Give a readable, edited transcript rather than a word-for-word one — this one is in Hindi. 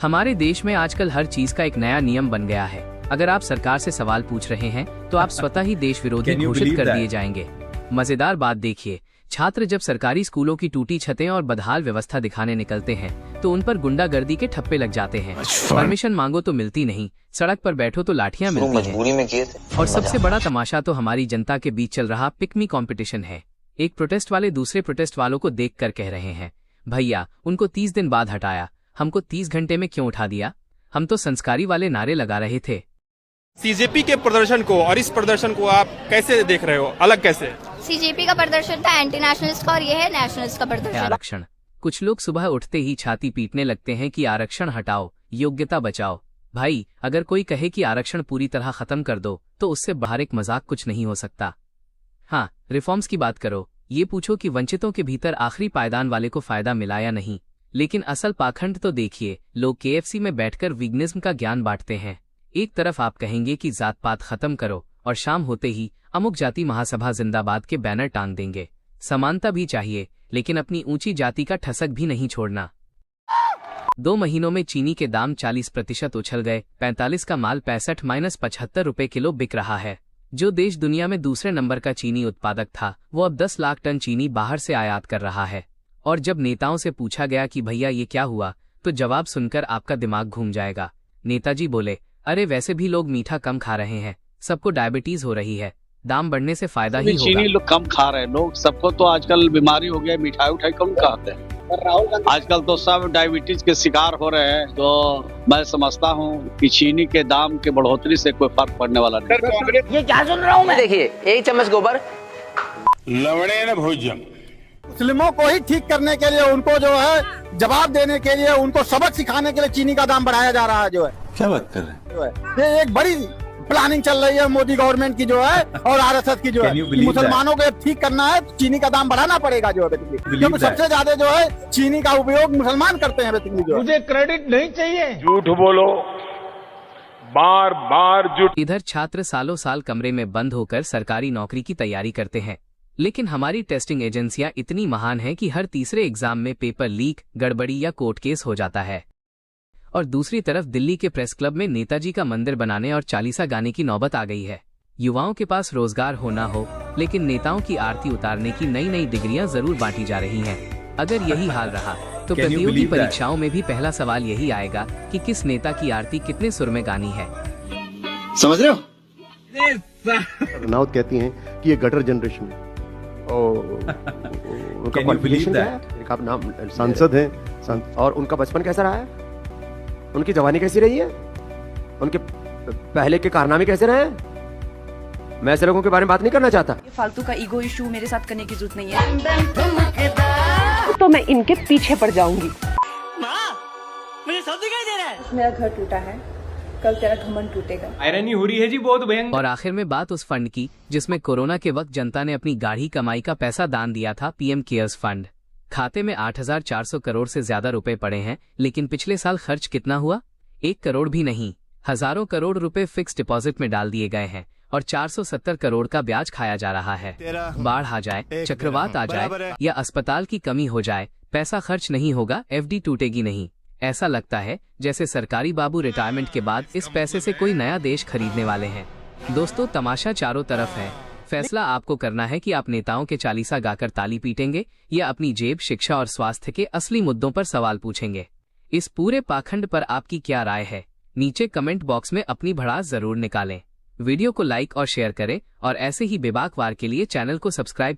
हमारे देश में आजकल हर चीज का एक नया नियम बन गया है। अगर आप सरकार से सवाल पूछ रहे हैं तो आप स्वतः ही देश विरोधी घोषित कर दिए जाएंगे। मजेदार बात देखिए, छात्र जब सरकारी स्कूलों की टूटी छतें और बदहाल व्यवस्था दिखाने निकलते हैं तो उन पर गुंडागर्दी के ठप्पे लग जाते हैं। परमिशन मांगो तो मिलती नहीं, सड़क पर बैठो तो लाठियां मिलती हैं। और सबसे बड़ा तमाशा तो हमारी जनता के बीच चल रहा पिकमी कंपटीशन है। एक प्रोटेस्ट वाले दूसरे प्रोटेस्ट वालों को देखकर कह रहे हैं, भैया उनको 30 दिन बाद हटाया, हमको 30 घंटे में क्यों उठा दिया? हम तो संस्कारी वाले नारे लगा रहे थे। सीजेपी के प्रदर्शन को और इस प्रदर्शन को आप कैसे देख रहे हो? अलग कैसे? सीजेपी का प्रदर्शन था एंटी नेशनलिस्ट का और ये है नेशनलिस्ट का प्रदर्शन। आरक्षण। कुछ लोग सुबह उठते ही छाती पीटने लगते हैं कि आरक्षण हटाओ, योग्यता बचाओ। भाई, अगर कोई कहे कि आरक्षण पूरी तरह खत्म कर दो तो उससे बाहर एक मजाक कुछ नहीं हो सकता। हाँ, रिफॉर्म्स की बात करो, ये पूछो कि वंचितों के भीतर आखिरी पायदान वाले को फायदा मिला या नहीं। लेकिन असल पाखंड तो देखिए, लोग केएफसी में बैठकर वीगनिज्म का ज्ञान बांटते हैं। एक तरफ आप कहेंगे कि जात पात खत्म करो और शाम होते ही अमुक जाति महासभा जिंदाबाद के बैनर टांग देंगे। समानता भी चाहिए, लेकिन अपनी ऊंची जाति का ठसक भी नहीं छोड़ना। 2 महीनों में चीनी के दाम 40% उछल गए। 45 का माल 65-75 रुपए किलो बिक रहा है। जो देश दुनिया में दूसरे नंबर का चीनी उत्पादक था, वो अब 10 लाख टन चीनी बाहर से आयात कर रहा है। और जब नेताओं से पूछा गया कि भैया ये क्या हुआ, तो जवाब सुनकर आपका दिमाग घूम जाएगा। नेताजी बोले, अरे वैसे भी लोग मीठा कम खा रहे हैं, सबको डायबिटीज हो रही है, दाम बढ़ने से फायदा ही होगा। चीनी लोग कम खा रहे हैं, लोग सबको तो आजकल बीमारी हो गया, मिठाई उठाई कम खाते हैं। आजकल तो सब डायबिटीज के शिकार हो रहे हैं। तो मैं समझता हूँ कि चीनी के दाम के बढ़ोतरी से कोई फर्क पड़ने वाला नहीं। ये क्या सुन रहा हूँ मैं? देखिए, 1 चम्मच गोबर लवणे न भोज्यम। मुस्लिमों को ही ठीक करने के लिए, उनको जो है जवाब देने के लिए, उनको सबक सिखाने के लिए चीनी का दाम बढ़ाया जा रहा है। जो है क्या बात कर रहे हैं? ये एक बड़ी प्लानिंग चल रही है मोदी गवर्नमेंट की जो है और आरएसएस की जो है। मुसलमानों को ठीक करना है, चीनी का दाम बढ़ाना पड़ेगा जो है बेसिकली, क्योंकि सबसे ज्यादा जो है चीनी का उपयोग मुसलमान करते हैं बेसिकली। जो मुझे क्रेडिट नहीं चाहिए। झूठ बोलो, बार बार झूठ। इधर छात्र सालों साल कमरे में बंद होकर सरकारी नौकरी की तैयारी करते हैं, लेकिन हमारी टेस्टिंग एजेंसियां इतनी महान हैं कि हर तीसरे एग्जाम में पेपर लीक, गड़बड़ी या कोर्ट केस हो जाता है। और दूसरी तरफ दिल्ली के प्रेस क्लब में नेताजी का मंदिर बनाने और चालीसा गाने की नौबत आ गई है। युवाओं के पास रोजगार हो ना हो, लेकिन नेताओं की आरती उतारने की नई नई डिग्रियां जरूर बांटी जा रही हैं। अगर यही हाल रहा तो प्रतियोगी परीक्षाओं में भी पहला सवाल यही आएगा कि किस नेता की आरती कितने सुर में गानी है। समझ रहे हो? राउत कहती हैं कि ये गटर जनरेशन है। उनका क्वालिफिकेशन क्या है? एक आप नाम सांसद हैं, और उनका बचपन कैसा रहा है? उनकी जवानी कैसी रही है? उनके पहले के कारनामे कैसे रहे हैं? मैं ऐसे लोगों के बारे में बात नहीं करना चाहता। ये फालतू का ईगो इशू मेरे साथ करने की जरूरत नहीं है। तो मैं इनके पीछे पड़ जाऊंगी। मुझे सब दिखाई दे रहा है। मेरा घर टूटा है, कल तेरा घमंड टूटेगा। आयरनी हो रही है जी, बहुत भयंकर। और आखिर में बात उस फंड की जिसमें कोरोना के वक्त जनता ने अपनी गाढ़ी कमाई का पैसा दान दिया था, पीएम केयर्स फंड। खाते में 8,400 करोड़ से ज्यादा रुपए पड़े हैं, लेकिन पिछले साल खर्च कितना हुआ? 1 करोड़ भी नहीं। हजारों करोड़ रुपए फिक्स डिपॉजिट में डाल दिए गए हैं और 470 करोड़ का ब्याज खाया जा रहा है। बाढ़ आ जाए, चक्रवात आ जाए या अस्पताल की कमी हो जाए, पैसा खर्च नहीं होगा, एफडी टूटेगी नहीं। ऐसा लगता है जैसे सरकारी बाबू रिटायरमेंट के बाद इस पैसे से कोई नया देश खरीदने वाले हैं। दोस्तों, तमाशा चारों तरफ है। फैसला आपको करना है कि आप नेताओं के चालीसा गाकर ताली पीटेंगे या अपनी जेब, शिक्षा और स्वास्थ्य के असली मुद्दों पर सवाल पूछेंगे। इस पूरे पाखंड पर आपकी क्या राय है? नीचे कमेंट बॉक्स में अपनी भड़ास जरूर निकालें। वीडियो को लाइक और शेयर करें और ऐसे ही बेबाक वार के लिए चैनल को सब्सक्राइब